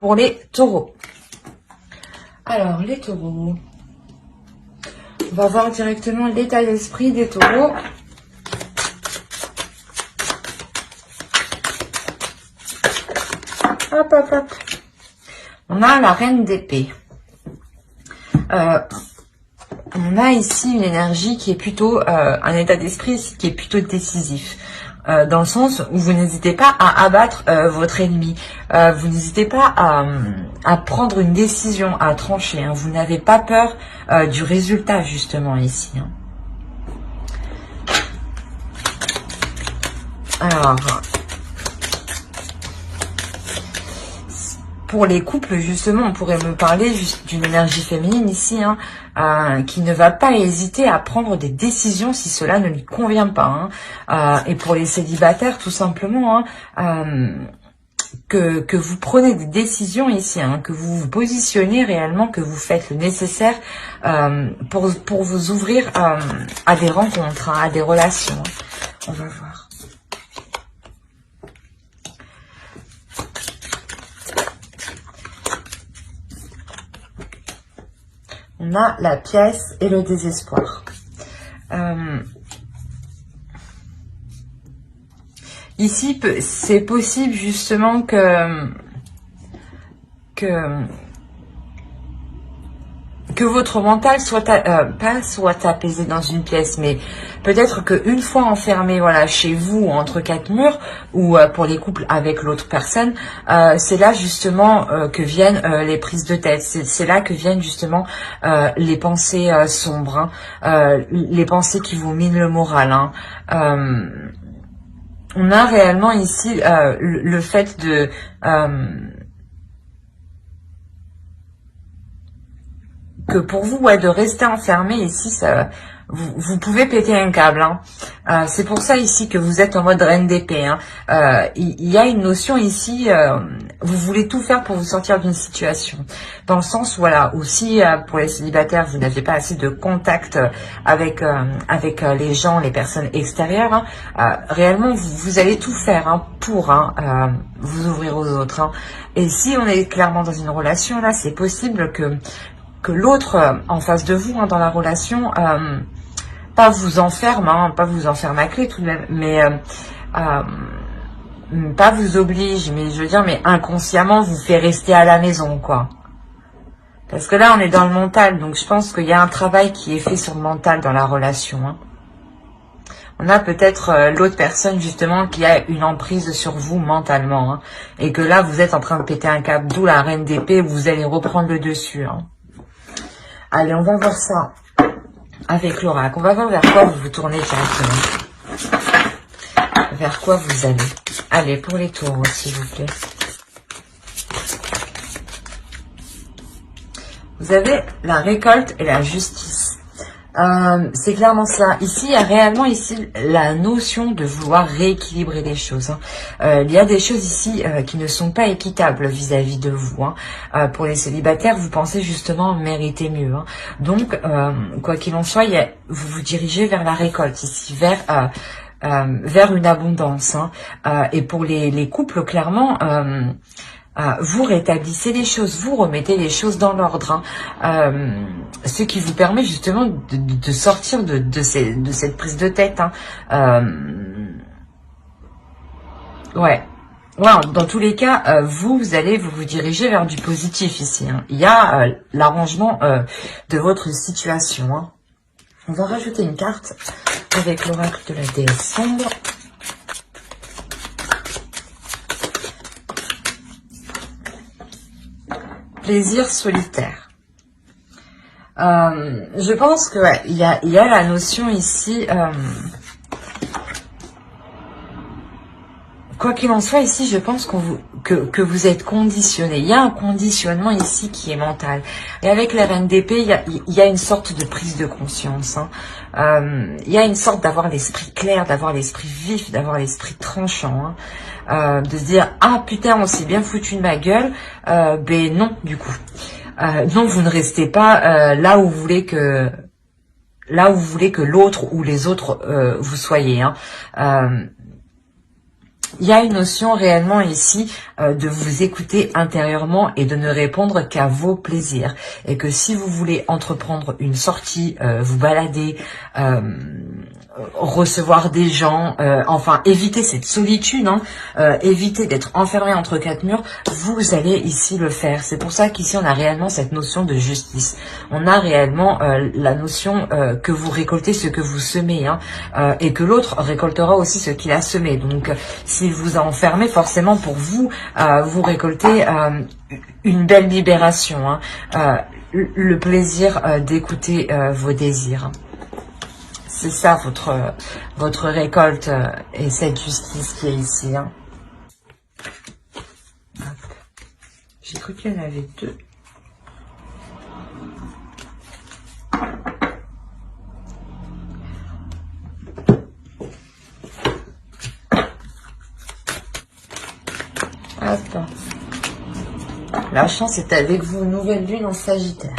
pour les taureaux. Alors, les taureaux. On va voir directement l'état d'esprit des taureaux. Hop, hop, hop. On a la reine d'épée. On a ici une énergie qui est plutôt, un état d'esprit qui est plutôt décisif. Dans le sens où vous n'hésitez pas à abattre votre ennemi. Vous n'hésitez pas à prendre une décision, à trancher. Hein. Vous n'avez pas peur du résultat, justement, ici. Hein. Alors, pour les couples, justement, on pourrait me parler juste d'une énergie féminine ici, hein, qui ne va pas hésiter à prendre des décisions si cela ne lui convient pas. Hein. Et pour les célibataires, tout simplement, hein, que vous prenez des décisions ici, hein, que vous vous positionnez réellement, que vous faites le nécessaire pour vous ouvrir à des rencontres, hein, à des relations. Hein. On va voir. On a la pièce et le désespoir. Ici, c'est possible justement que votre mental soit pas soit apaisé dans une pièce, mais peut-être qu'une fois enfermé, voilà, chez vous entre quatre murs, ou pour les couples avec l'autre personne, c'est là justement que viennent les prises de tête. C'est là que viennent justement les pensées sombres, hein, les pensées qui vous minent le moral. Hein. On a réellement ici le fait de que pour vous, ouais, de rester enfermé ici, ça, vous pouvez péter un câble. Hein. C'est pour ça ici que vous êtes en mode reine d'épée. Hein. Il y a une notion ici, vous voulez tout faire pour vous sortir d'une situation. Dans le sens, voilà, aussi pour les célibataires, vous n'avez pas assez de contact avec les gens, les personnes extérieures. Hein. Réellement, vous allez tout faire, hein, pour vous ouvrir aux autres. Hein. Et si on est clairement dans une relation, là, c'est possible que l'autre en face de vous, hein, dans la relation, pas vous enferme, hein, pas vous enferme à clé tout de même, mais pas vous oblige, mais je veux dire, mais inconsciemment vous fait rester à la maison, quoi. Parce que là, on est dans le mental, donc je pense qu'il y a un travail qui est fait sur le mental dans la relation. Hein. On a peut-être l'autre personne, justement, qui a une emprise sur vous mentalement, hein, et que là, vous êtes en train de péter un câble, d'où la reine d'épée, vous allez reprendre le dessus. Hein. Allez, on va voir ça avec l'oracle. On va voir vers quoi vous vous tournez directement. Vers quoi vous allez. Allez, pour les taureaux, s'il vous plaît. Vous avez la récolte et la justice. C'est clairement ça. Ici, il y a réellement ici la notion de vouloir rééquilibrer les choses. Hein. Il y a des choses ici qui ne sont pas équitables vis-à-vis de vous. Hein. Pour les célibataires, vous pensez justement mériter mieux. Hein. Donc, quoi qu'il en soit, vous vous dirigez vers la récolte ici, vers une abondance. Hein. Et pour les couples, clairement... vous rétablissez les choses, vous remettez les choses dans l'ordre, hein. Ce qui vous permet justement de sortir de cette prise de tête. Hein. Ouais, dans tous les cas, vous allez vous diriger vers du positif ici. Hein. Il y a l'arrangement de votre situation. Hein. On va rajouter une carte avec l'oracle de la déesse sombre. Plaisir solitaire. Je pense que ouais, il y a la notion ici, quoi qu'il en soit ici, je pense que vous êtes conditionné. Il y a un conditionnement ici qui est mental. Et avec la reine d'épée, il y a une sorte de prise de conscience. Hein. Il y a une sorte d'avoir l'esprit clair, d'avoir l'esprit vif, d'avoir l'esprit tranchant. Hein. De se dire, ah putain, on s'est bien foutu de ma gueule. Ben non, du coup. Non, vous ne restez pas là où vous voulez que l'autre ou les autres vous soyez. Hein. Il y a une notion réellement ici de vous écouter intérieurement et de ne répondre qu'à vos plaisirs. Et que si vous voulez entreprendre une sortie, vous balader, recevoir des gens, enfin éviter cette solitude, hein, éviter d'être enfermé entre quatre murs, vous allez ici le faire. C'est pour ça qu'ici on a réellement cette notion de justice. On a réellement la notion que vous récoltez ce que vous semez, hein, et que l'autre récoltera aussi ce qu'il a semé. Donc s'il vous a enfermé, forcément pour vous, vous récoltez une belle libération, hein, le plaisir d'écouter vos désirs. C'est ça votre récolte et cette justice qui est ici. Hein. J'ai cru qu'il y en avait deux. Hop. La chance est avec vous, nouvelle lune en Sagittaire.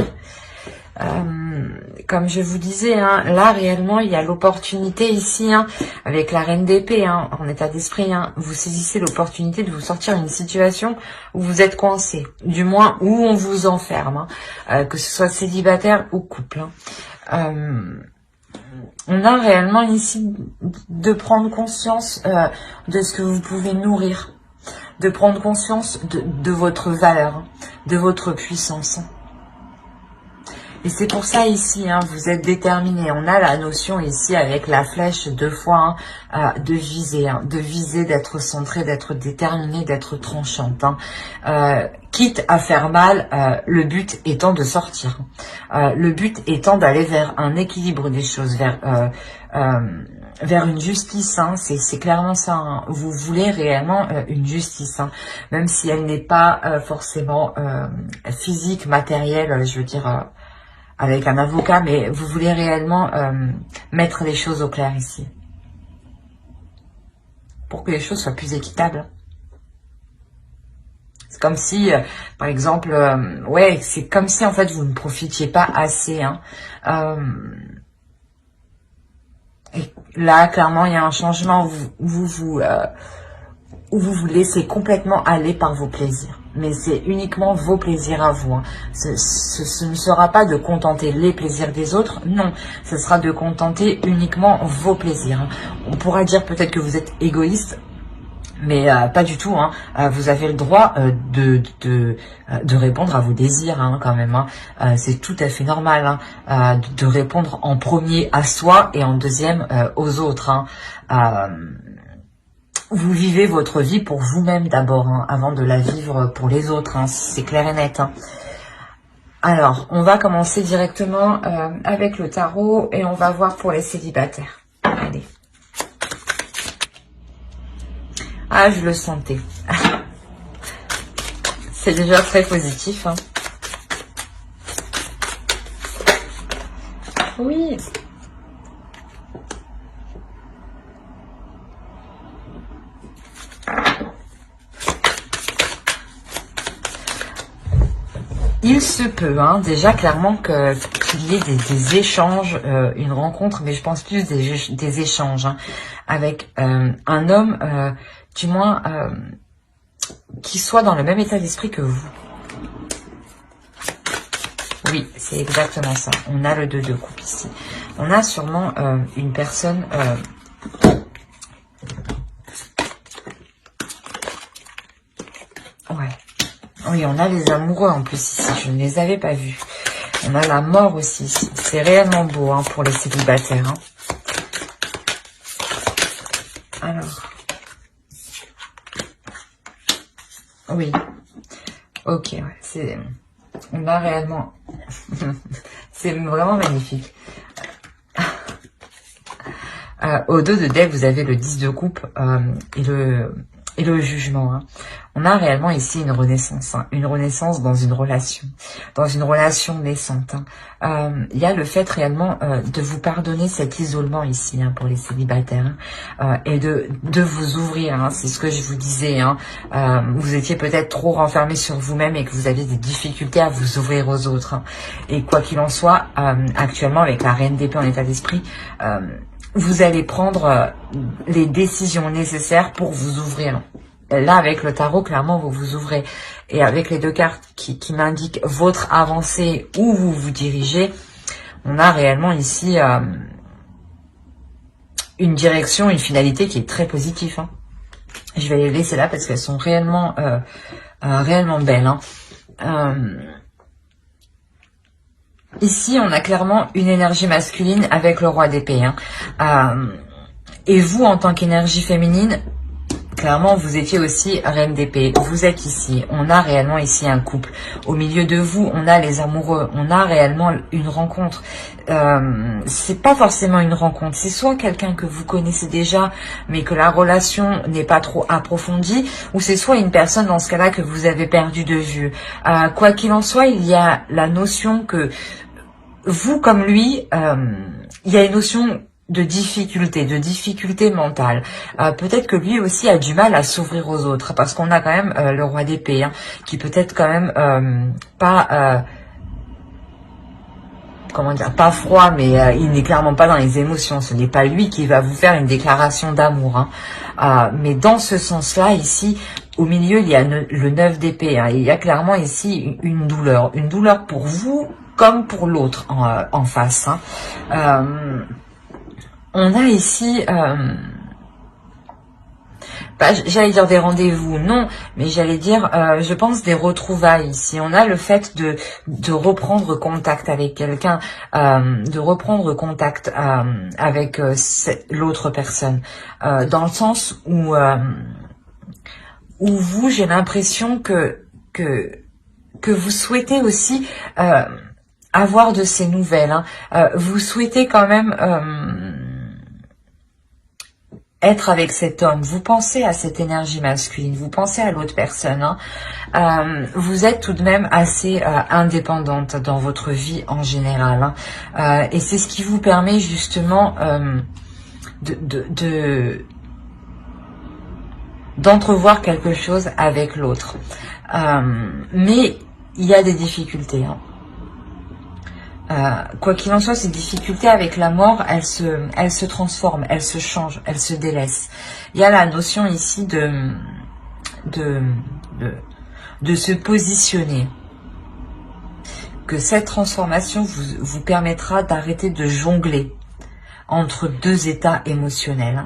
Comme je vous disais, hein, là réellement il y a l'opportunité ici, hein, avec la reine d'épée, hein, en état d'esprit, hein, vous saisissez l'opportunité de vous sortir d'une situation où vous êtes coincé, du moins où on vous enferme, hein, que ce soit célibataire ou couple. Hein. On a réellement ici de prendre conscience de ce que vous pouvez nourrir, de prendre conscience de votre valeur, hein, de votre puissance. Et c'est pour ça ici, hein, vous êtes déterminé. On a la notion ici avec la flèche 2 fois, hein, de viser, d'être centré, d'être déterminé, d'être tranchante. Hein. Quitte à faire mal, le but étant de sortir. Le but étant d'aller vers un équilibre des choses, vers une justice, hein, c'est clairement ça. Hein. Vous voulez réellement une justice, hein, même si elle n'est pas forcément physique, matérielle, je veux dire... avec un avocat, mais vous voulez réellement mettre les choses au clair ici. Pour que les choses soient plus équitables. C'est comme si, par exemple, ouais, c'est comme si en fait vous ne profitiez pas assez. Hein. Et là, clairement, il y a un changement où vous vous laissez complètement aller par vos plaisirs. Mais c'est uniquement vos plaisirs à vous. Hein. Ce ne sera pas de contenter les plaisirs des autres, non. Ce sera de contenter uniquement vos plaisirs. Hein. On pourra dire peut-être que vous êtes égoïste, mais pas du tout. Hein. Vous avez le droit de répondre à vos désirs, hein, quand même. Hein. C'est tout à fait normal, hein, de répondre en premier à soi et en deuxième aux autres. Hein. Vous vivez votre vie pour vous-même d'abord, hein, avant de la vivre pour les autres, hein, c'est clair et net. Hein. Alors, on va commencer directement avec le tarot et on va voir pour les célibataires. Allez. Ah, je le sentais. C'est déjà très positif. Hein. Oui. Il se peut, hein, déjà clairement qu'il y ait des échanges, une rencontre, mais je pense plus des échanges, hein, avec un homme, du moins, qui soit dans le même état d'esprit que vous. Oui, c'est exactement ça. On a le 2 de coupe ici. On a sûrement une personne... ouais. Oui, on a les amoureux en plus ici. Je ne les avais pas vus. On a la mort aussi ici. C'est réellement beau, hein, pour les célibataires. Hein. Alors. Oui. Ok, ouais. On a réellement... c'est vraiment magnifique. Au 2 de dés, vous avez le 10 de coupe et le jugement. Hein. On a réellement ici une renaissance, hein, une renaissance dans une relation naissante. Hein. Il y a le fait réellement de vous pardonner cet isolement ici, hein, pour les célibataires, hein, et de vous ouvrir. Hein, c'est ce que je vous disais. Hein. Vous étiez peut-être trop renfermé sur vous-même et que vous aviez des difficultés à vous ouvrir aux autres. Hein. Et quoi qu'il en soit, actuellement avec la reine d'épée en état d'esprit, vous allez prendre les décisions nécessaires pour vous ouvrir. Là, avec le tarot, clairement, vous vous ouvrez. Et avec les deux cartes qui m'indiquent votre avancée, où vous vous dirigez, on a réellement ici une direction, une finalité qui est très positive. Hein. Je vais les laisser là parce qu'elles sont réellement, réellement belles. Hein. Ici, on a clairement une énergie masculine avec le roi d'épée. Hein. Et vous, en tant qu'énergie féminine, clairement, vous étiez aussi reine d'épée. Vous êtes ici. On a réellement ici un couple. Au milieu de vous, on a les amoureux. On a réellement une rencontre. C'est pas forcément une rencontre. C'est soit quelqu'un que vous connaissez déjà, mais que la relation n'est pas trop approfondie, ou c'est soit une personne dans ce cas-là que vous avez perdu de vue. Quoi qu'il en soit, il y a la notion que vous, comme lui, il y a une notion de difficulté mentale. Peut-être que lui aussi a du mal à s'ouvrir aux autres, parce qu'on a quand même le roi d'épée, hein, qui peut-être quand même pas... comment dire, pas froid, mais il n'est clairement pas dans les émotions. Ce n'est pas lui qui va vous faire une déclaration d'amour. Hein. Mais dans ce sens-là, ici, au milieu, il y a le 9 d'épée. Hein. Il y a clairement ici une douleur pour vous comme pour l'autre en face. Hein. On a ici... j'allais dire des rendez-vous, non, mais j'allais dire, je pense des retrouvailles ici. On a le fait de reprendre contact avec quelqu'un, de reprendre contact avec l'autre personne, dans le sens où vous, j'ai l'impression que vous souhaitez aussi avoir de ces nouvelles. Hein. Vous souhaitez quand même... être avec cet homme, vous pensez à cette énergie masculine, vous pensez à l'autre personne, hein. Vous êtes tout de même assez indépendante dans votre vie en général, hein. Et c'est ce qui vous permet justement d'entrevoir quelque chose avec l'autre. Mais il y a des difficultés, hein. Quoi qu'il en soit, ces difficultés avec la mort, elles se transforment, elles se changent, elles se délaissent. Il y a la notion ici de se positionner. Que cette transformation vous permettra d'arrêter de jongler entre deux états émotionnels.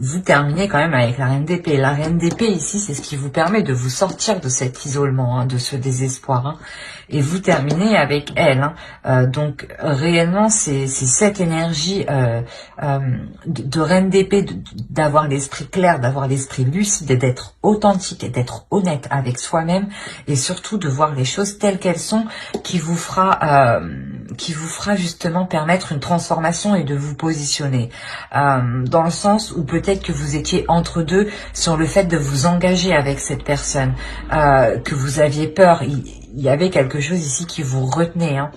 Vous terminez quand même avec la reine d'épée. La reine d'épée ici, c'est ce qui vous permet de vous sortir de cet isolement, hein, de ce désespoir. Hein. Et vous terminez avec elle. Hein. Donc réellement, c'est cette énergie de reine d'épée, d'avoir l'esprit clair, d'avoir l'esprit lucide, et d'être authentique et d'être honnête avec soi-même. Et surtout de voir les choses telles qu'elles sont, qui vous fera justement permettre une transformation et de vous positionner. Dans le sens où peut-être que vous étiez entre deux sur le fait de vous engager avec cette personne, que vous aviez peur, il y avait quelque chose ici qui vous retenait, hein.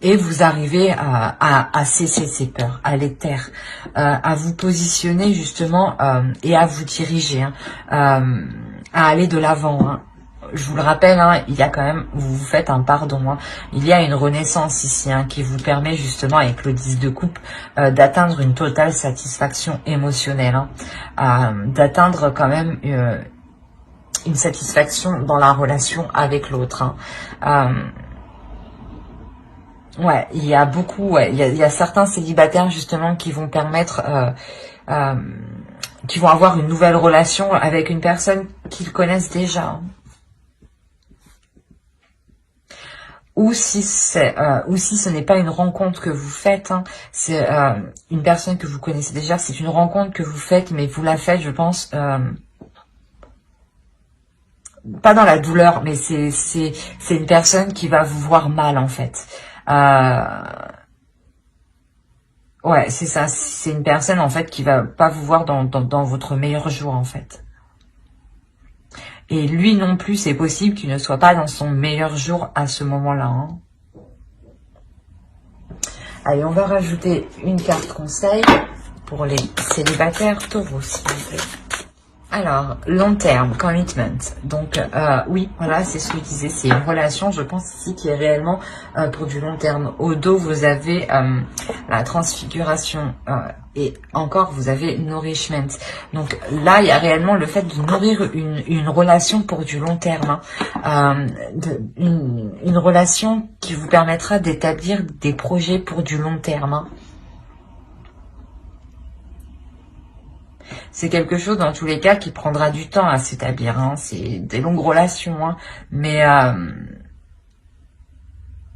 Et vous arrivez à cesser ces peurs, à les taire, à vous positionner justement et à vous diriger, hein, à aller de l'avant, hein. Je vous le rappelle, hein, il y a quand même, vous faites un pardon, hein. Il y a une renaissance ici, hein, qui vous permet justement avec le 10 de coupe d'atteindre une totale satisfaction émotionnelle, hein, d'atteindre quand même une satisfaction dans la relation avec l'autre. Hein. Ouais, il y a beaucoup, ouais, il y a certains célibataires justement qui vont permettre, qui vont avoir une nouvelle relation avec une personne qu'ils connaissent déjà. Hein. Ou si ce n'est pas une rencontre que vous faites, hein, c'est une personne que vous connaissez déjà, c'est une rencontre que vous faites, mais vous la faites, je pense, pas dans la douleur, mais c'est une personne qui va vous voir mal, en fait. Ouais, c'est ça, c'est une personne, en fait, qui va pas vous voir dans votre meilleur jour, en fait. Et lui non plus, c'est possible qu'il ne soit pas dans son meilleur jour à ce moment-là. Hein. Allez, on va rajouter une carte conseil pour les célibataires taureaux, s'il vous plaît. Alors, long terme, commitment. Donc, oui, voilà, c'est ce que je disais. C'est une relation, je pense ici, qui est réellement pour du long terme. Au dos, vous avez la transfiguration et encore, vous avez nourishment. Donc là, il y a réellement le fait de nourrir une relation pour du long terme. Hein. Une relation qui vous permettra d'établir des projets pour du long terme. Hein. C'est quelque chose, dans tous les cas, qui prendra du temps à s'établir. Hein. C'est des longues relations. Hein. Mais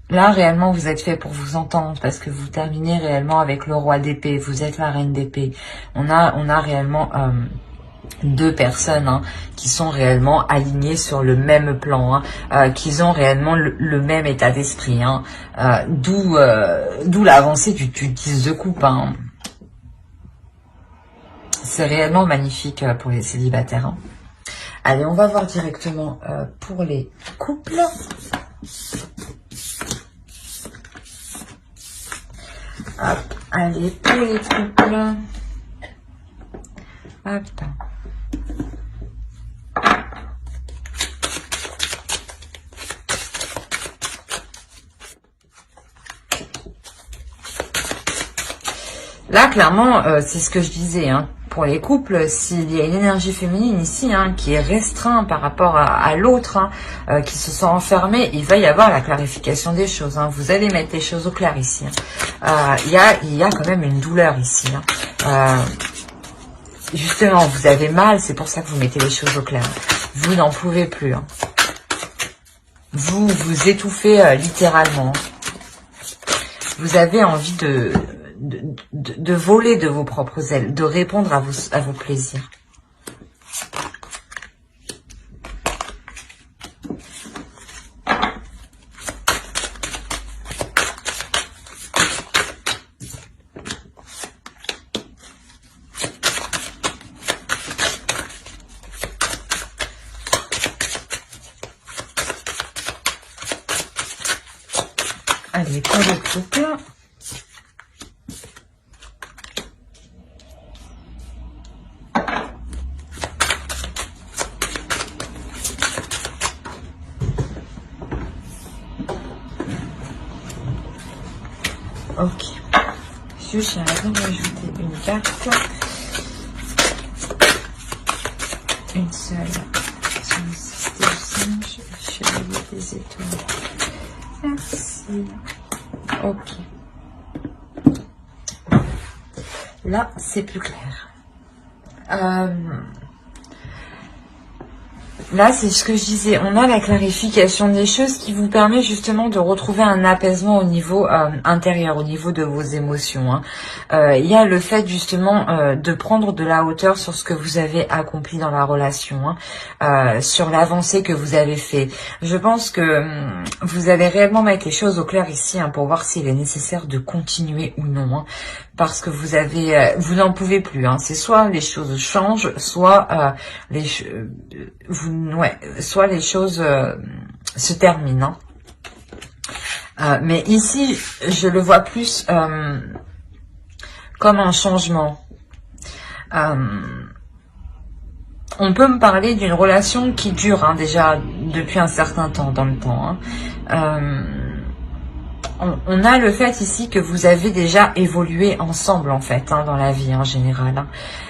là, réellement, vous êtes fait pour vous entendre parce que vous terminez réellement avec le roi d'épée. Vous êtes la reine d'épée. On a réellement deux personnes hein, qui sont réellement alignées sur le même plan, hein, qui ont réellement le même état d'esprit. Hein. D'où l'avancée du 10 de coupe. Hein. C'est réellement magnifique pour les célibataires. Hein. Allez, on va voir directement pour les couples. Hop, allez, pour les couples. Hop. Là, clairement, c'est ce que je disais, hein. Pour les couples, s'il y a une énergie féminine ici hein, qui est restreinte par rapport à l'autre, hein, qui se sent enfermée, il va y avoir la clarification des choses. Hein. Vous allez mettre les choses au clair ici. Hein. Il y a quand même une douleur ici. Hein. Justement, vous avez mal, c'est pour ça que vous mettez les choses au clair. Vous n'en pouvez plus. Hein. Vous vous étouffez littéralement. Vous avez envie de voler de vos propres ailes, de répondre à vos plaisirs. Allez, pour le couple. Ok. Juste, j'ai rajouter une carte. Une seule. Sur le système singe, chevalier des étoiles. Merci. Ok. Là, c'est plus clair. Là, c'est ce que je disais, on a la clarification des choses qui vous permet justement de retrouver un apaisement au niveau intérieur, au niveau de vos émotions. Hein. Il y a le fait justement de prendre de la hauteur sur ce que vous avez accompli dans la relation, hein, sur l'avancée que vous avez fait. Je pense que vous allez réellement mettre les choses au clair ici hein, pour voir s'il est nécessaire de continuer ou non. Hein, parce que vous n'en pouvez plus. Hein. C'est soit les choses changent, soit soit les choses se terminent. Hein. Mais ici, je le vois plus comme un changement. On peut me parler d'une relation qui dure hein, déjà depuis un certain temps dans le temps. Hein. On a le fait ici que vous avez déjà évolué ensemble en fait hein, dans la vie en général,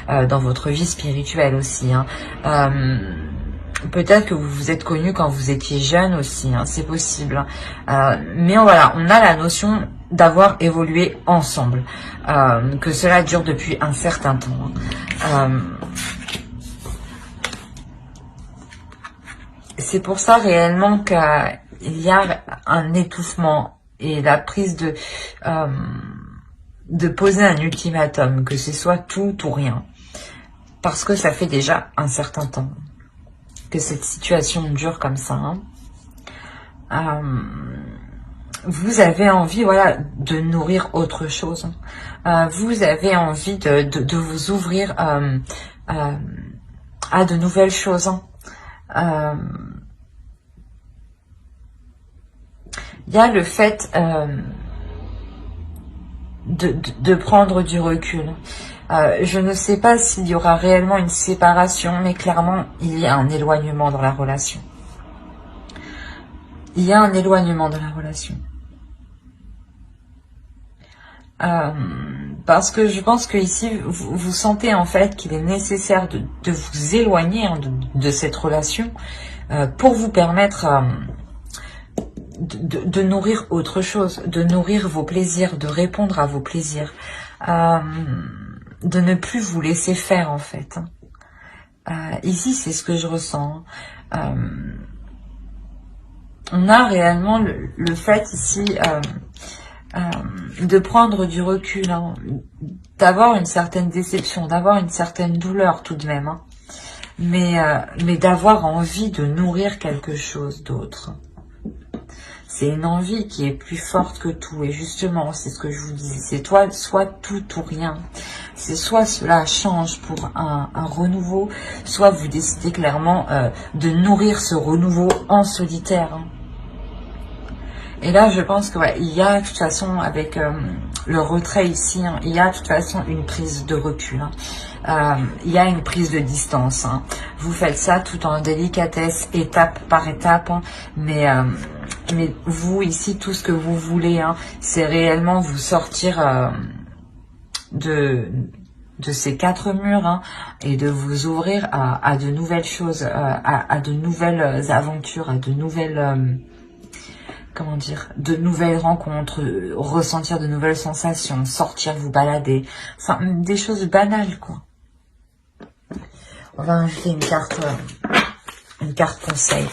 hein, dans votre vie spirituelle aussi. Hein. Peut-être que vous vous êtes connus quand vous étiez jeune aussi, hein, c'est possible. Mais voilà, on a la notion d'avoir évolué ensemble, que cela dure depuis un certain temps. C'est pour ça réellement qu'il y a un étouffement et la prise de poser un ultimatum, que ce soit tout ou rien. Parce que ça fait déjà un certain temps que cette situation dure comme ça. Hein. Vous avez envie voilà, de nourrir autre chose. Vous avez envie de vous ouvrir à de nouvelles choses. Hein. Il y a le fait de prendre du recul. Je ne sais pas s'il y aura réellement une séparation, mais clairement, il y a un éloignement dans la relation. Il y a un éloignement dans la relation. Parce que je pense que ici, vous sentez en fait qu'il est nécessaire de vous éloigner hein, de cette relation pour vous permettre de nourrir autre chose, de nourrir vos plaisirs, de répondre à vos plaisirs, de ne plus vous laisser faire en fait. Ici, c'est ce que je ressens. On a réellement le fait ici de prendre du recul, hein, d'avoir une certaine déception, d'avoir une certaine douleur tout de même, hein, mais d'avoir envie de nourrir quelque chose d'autre. C'est une envie qui est plus forte que tout. Et justement, c'est ce que je vous disais. C'est soit tout ou rien. C'est soit cela change pour un renouveau, soit vous décidez clairement de nourrir ce renouveau en solitaire. Hein. Et là, je pense que ouais, il y a de toute façon, avec le retrait ici, hein, il y a de toute façon une prise de recul. Hein. Il y a une prise de distance. Hein. Vous faites ça tout en délicatesse, étape par étape. Hein, mais vous, ici, tout ce que vous voulez, hein, c'est réellement vous sortir de ces 4 murs hein, et de vous ouvrir à de nouvelles choses, à de nouvelles aventures, à de nouvelles... comment dire, de nouvelles rencontres, ressentir de nouvelles sensations, sortir, vous balader, enfin, des choses banales, quoi. On va inviter une carte conseil.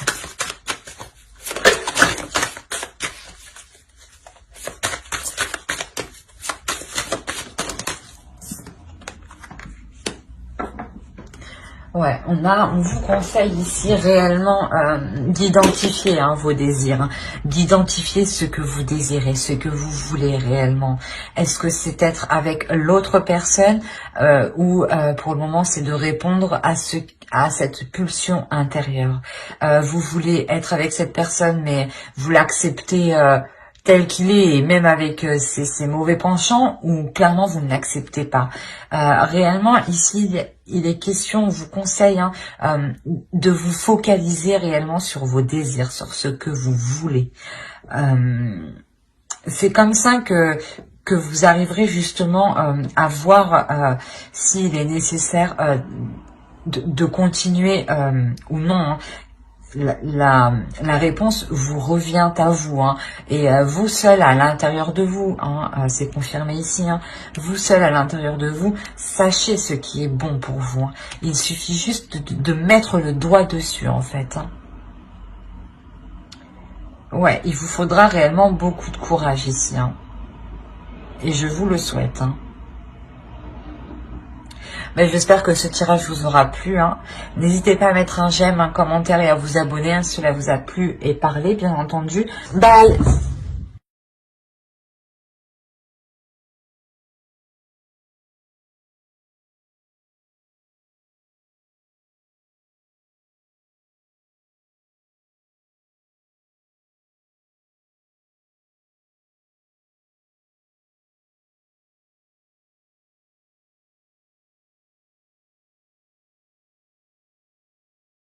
Ouais, on vous conseille ici réellement d'identifier hein, vos désirs, hein, d'identifier ce que vous désirez, ce que vous voulez réellement. Est-ce que c'est être avec l'autre personne ou pour le moment c'est de répondre à cette pulsion intérieure. Vous voulez être avec cette personne mais vous l'acceptez tel qu'il est, et même avec ses mauvais penchants, ou clairement vous ne l'acceptez pas. Réellement, ici, il est question, on vous conseille hein, de vous focaliser réellement sur vos désirs, sur ce que vous voulez. C'est comme ça que vous arriverez justement à voir s'il est nécessaire de continuer ou non. Hein. La réponse vous revient à vous hein, et vous seul à l'intérieur de vous, hein, c'est confirmé ici, hein, vous seul à l'intérieur de vous, sachez ce qui est bon pour vous. Hein. Il suffit juste de mettre le doigt dessus en fait. Hein. Ouais, il vous faudra réellement beaucoup de courage ici. Hein. Et je vous le souhaite. Hein. Mais j'espère que ce tirage vous aura plu. Hein. N'hésitez pas à mettre un j'aime, un commentaire et à vous abonner. Hein, si cela vous a plu et parlé, bien entendu. Bye!